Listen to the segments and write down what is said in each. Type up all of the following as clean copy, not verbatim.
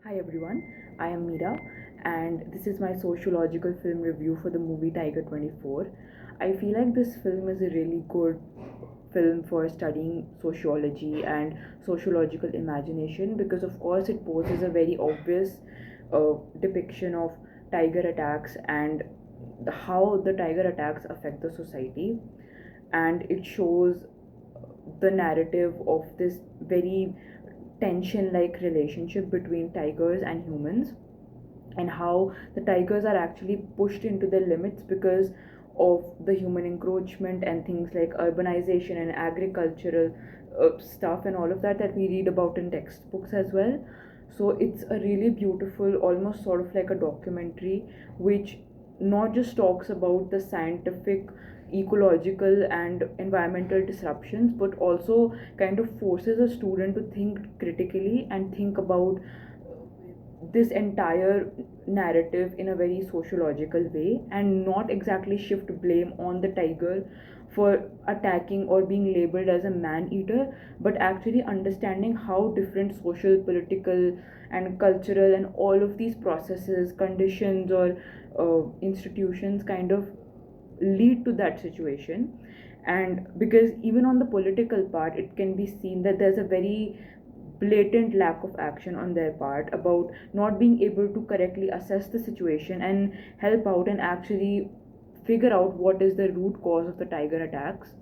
Hi everyone, I am Meera and this is my sociological film review for the movie Tiger 24. I feel like this film is a really good film for studying sociology and sociological imagination because, of course, it poses a very obvious depiction of tiger attacks and how the tiger attacks affect the society, and it shows the narrative of this very tension like relationship between tigers and humans, and how the tigers are actually pushed into the limits because of the human encroachment and things like urbanization and agricultural stuff and all of that we read about in textbooks as well. So it's a really beautiful, almost sort of like a documentary, which not just talks about the scientific, ecological and environmental disruptions, but also kind of forces a student to think critically and think about this entire narrative in a very sociological way, and not exactly shift blame on the tiger for attacking or being labeled as a man eater, but actually understanding how different social, political and cultural and all of these processes, conditions or institutions kind of lead to that situation. And because even on the political part, it can be seen that there's a very blatant lack of action on their part about not being able to correctly assess the situation and help out and actually figure out what is the root cause of the tiger attacks.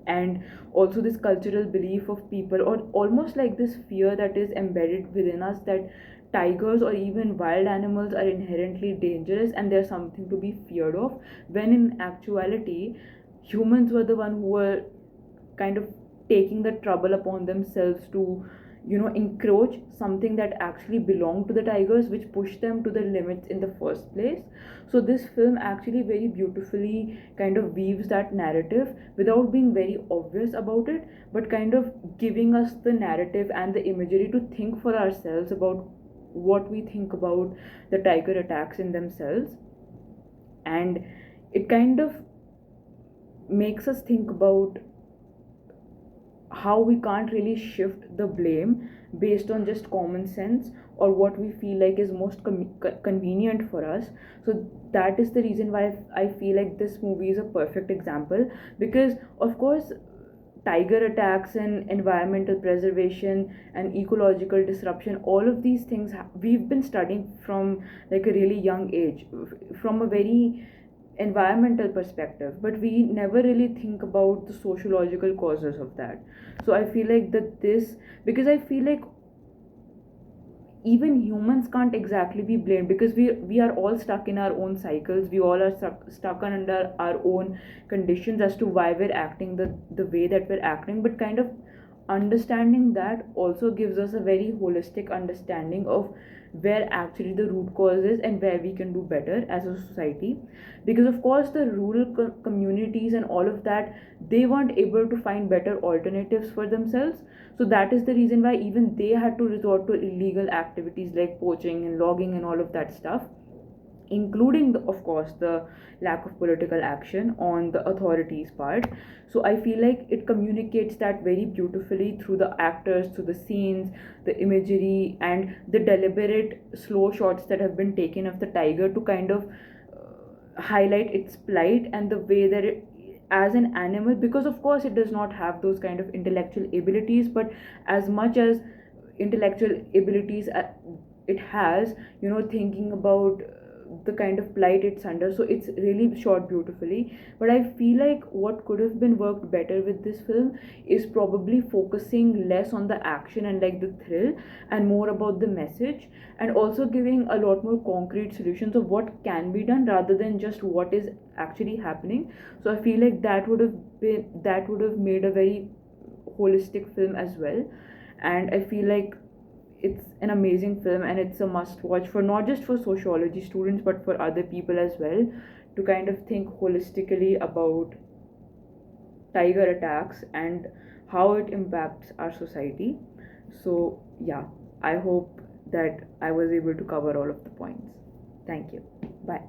And also this cultural belief of people, or almost like this fear that is embedded within us, that tigers or even wild animals are inherently dangerous and there's something to be feared of, when in actuality humans were the one who were kind of taking the trouble upon themselves to encroach something that actually belonged to the tigers, which pushed them to the limits in the first place. So this film actually very beautifully kind of weaves that narrative without being very obvious about it, but kind of giving us the narrative and the imagery to think for ourselves about what we think about the tiger attacks in themselves. And it kind of makes us think about how we can't really shift the blame based on just common sense or what we feel like is most convenient for us. So that is the reason why I feel like this movie is a perfect example, because of course tiger attacks and environmental preservation and ecological disruption, all of these things we've been studying from like a really young age, from a very environmental perspective, but we never really think about the sociological causes of that. So I feel like that this, because I feel like even humans can't exactly be blamed, because we are all stuck in our own cycles, we all are stuck under our own conditions as to why we're acting the way that we're acting. But kind of understanding that also gives us a very holistic understanding of where actually the root cause is and where we can do better as a society. Because of course the rural communities and all of that, they weren't able to find better alternatives for themselves. So that is the reason why even they had to resort to illegal activities like poaching and logging and all of that stuff, including of course the lack of political action on the authorities part. So I feel like it communicates that very beautifully through the actors, through the scenes, the imagery and the deliberate slow shots that have been taken of the tiger to kind of highlight its plight and the way that it, as an animal, because of course it does not have those kind of intellectual abilities, but as much as intellectual abilities it has, thinking about the kind of plight it's under. So it's really shot beautifully. But I feel like what could have been worked better with this film is probably focusing less on the action and like the thrill, and more about the message, and also giving a lot more concrete solutions of what can be done rather than just what is actually happening. So I feel like that would have made a very holistic film as well. And I feel like it's an amazing film and it's a must watch for not just for sociology students but for other people as well, to kind of think holistically about tiger attacks and how it impacts our society. So yeah, I hope that I was able to cover all of the points. Thank you. Bye.